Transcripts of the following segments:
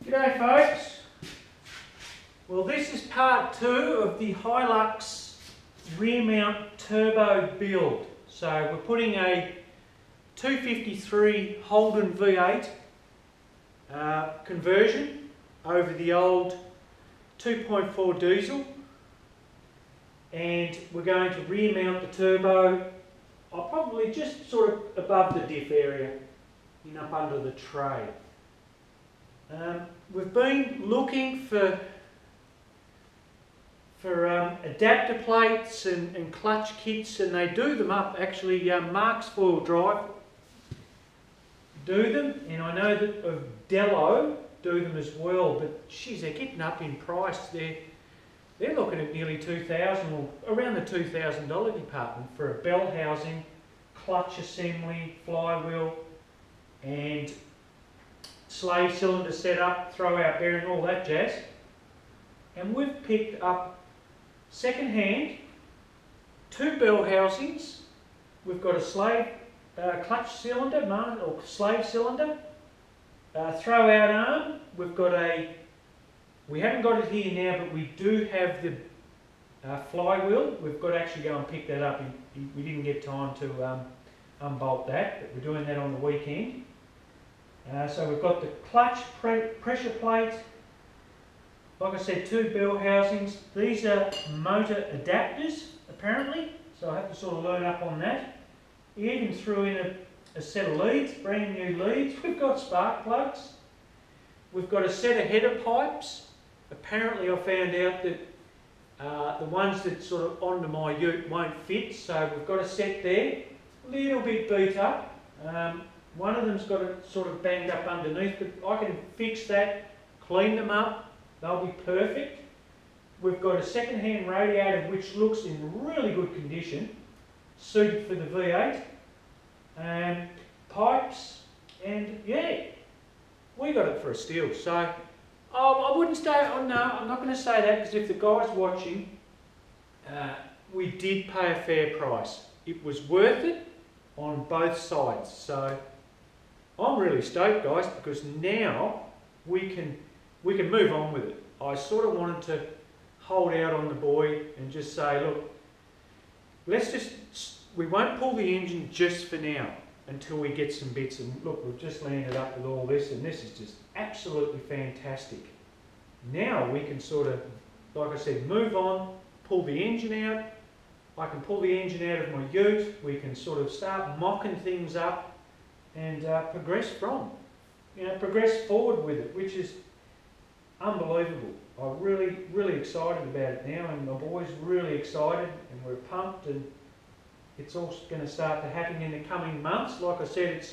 G'day folks. Well, this is part 2 of the Hilux rear mount turbo build. So we're putting a 253 Holden V8 conversion over the old 2.4 diesel, and we're going to rear mount the turbo probably just sort of above the diff area, up under the tray. We've been looking for adapter plates and clutch kits, and they do them up. Actually, Mark's Four Wheel Drive do them, and I know that of Dello do them as well. But geez, they're getting up in price. They're looking at nearly $2,000 or around the $2,000 department for a bell housing, clutch assembly, flywheel, and slave cylinder setup, throw out bearing, all that jazz. And we've picked up second hand 2 bell housings. We've got a slave clutch cylinder, or slave cylinder, throw out arm. We haven't got it here now, but we do have the flywheel. We've got to actually go and pick that up. We didn't get time to unbolt that, but we're doing that on the weekend. So we've got the clutch pressure plate, like I said, 2 bell housings. These are motor adapters apparently, so I have to sort of learn up on that. He even threw in a set of leads, brand new leads. We've got spark plugs. We've got a set of header pipes. Apparently I found out that the ones that sort of onto my ute won't fit, so we've got a set there, a little bit beat up. One of them's got it sort of banged up underneath, but I can fix that, clean them up, they'll be perfect. We've got a second-hand radiator which looks in really good condition, suited for the V8, pipes, and yeah, we got it for a steal. So I wouldn't say, oh no, I'm not going to say that, because if the guy's watching, we did pay a fair price. It was worth it on both sides. So I'm really stoked, guys, because now we can move on with it. I sort of wanted to hold out on the boy and just say, look, we won't pull the engine just for now until we get some bits. And look, we've just landed up with all this, and this is just absolutely fantastic. Now we can sort of, like I said, move on, pull the engine out. I can pull the engine out of my ute. We can sort of start mocking things up and progress forward with it, which is unbelievable. I'm really, really excited about it now, and my boy's really excited, and we're pumped, and it's all going to start to happen in the coming months. Like I said,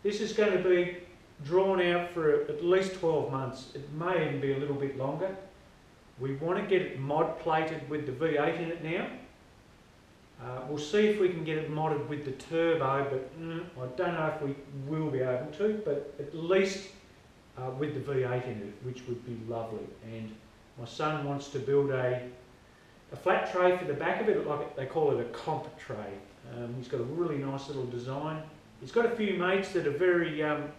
this is going to be drawn out for at least 12 months. It may even be a little bit longer. We want to get it mod plated with the V8 in it now. We'll see if we can get it modded with the turbo, but I don't know if we will be able to, but at least with the V8 in it, which would be lovely. And my son wants to build a flat tray for the back of it, like they call it a comp tray. He's got a really nice little design. He's got a few mates that are very do have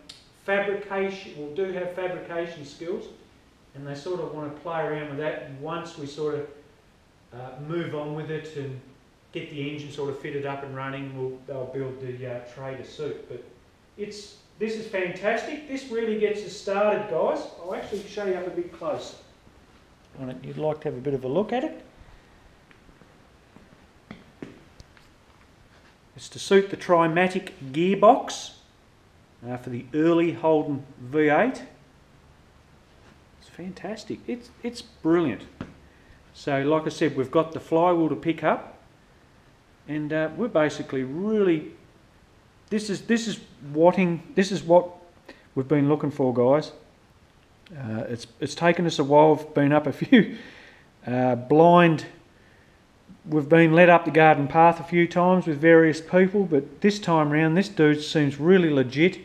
fabrication skills, and they sort of want to play around with that. And once we sort of move on with it and get the engine sort of fitted up and running, they'll build the tray to suit. But this is fantastic. This really gets us started, guys. I'll actually show you up a bit closer. You'd like to have a bit of a look at it. It's to suit the Trimatic gearbox for the early Holden V8. It's fantastic. It's brilliant. So, like I said, we've got the flywheel to pick up. And we're basically really, this is what we've been looking for, guys. It's taken us a while. We've been up a few we've been led up the garden path a few times with various people, but this time round, this dude seems really legit.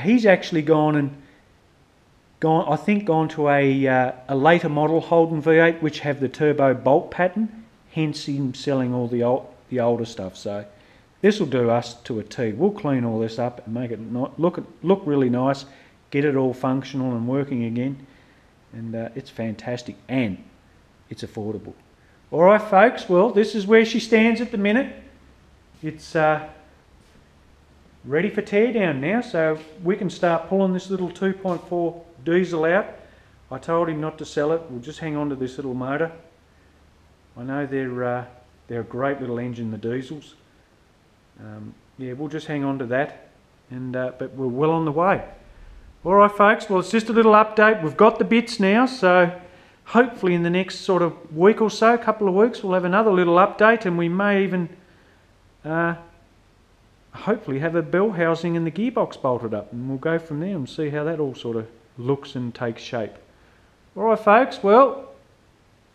He's actually gone to a later model Holden V8 which have the turbo bolt pattern, hence him selling all the older stuff. So this will do us to a T. We'll clean all this up and make it look really nice, get it all functional and working again. And it's fantastic, and it's affordable. Alright folks, well this is where she stands at the minute. It's ready for teardown now, so we can start pulling this little 2.4 diesel out. I told him not to sell it, we'll just hang on to this little motor. I know they're a great little engine, the diesels. Yeah, we'll just hang on to that, and but we're well on the way. Alright folks, well it's just a little update. We've got the bits now, so hopefully in the next sort of week or so, couple of weeks, we'll have another little update, and we may even hopefully have a bell housing and the gearbox bolted up, and we'll go from there and see how that all sort of looks and takes shape. Alright folks, well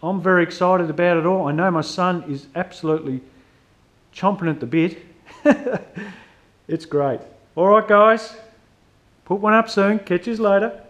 I'm very excited about it all. I know my son is absolutely chomping at the bit. It's great. Alright guys, put one up soon, catch you later.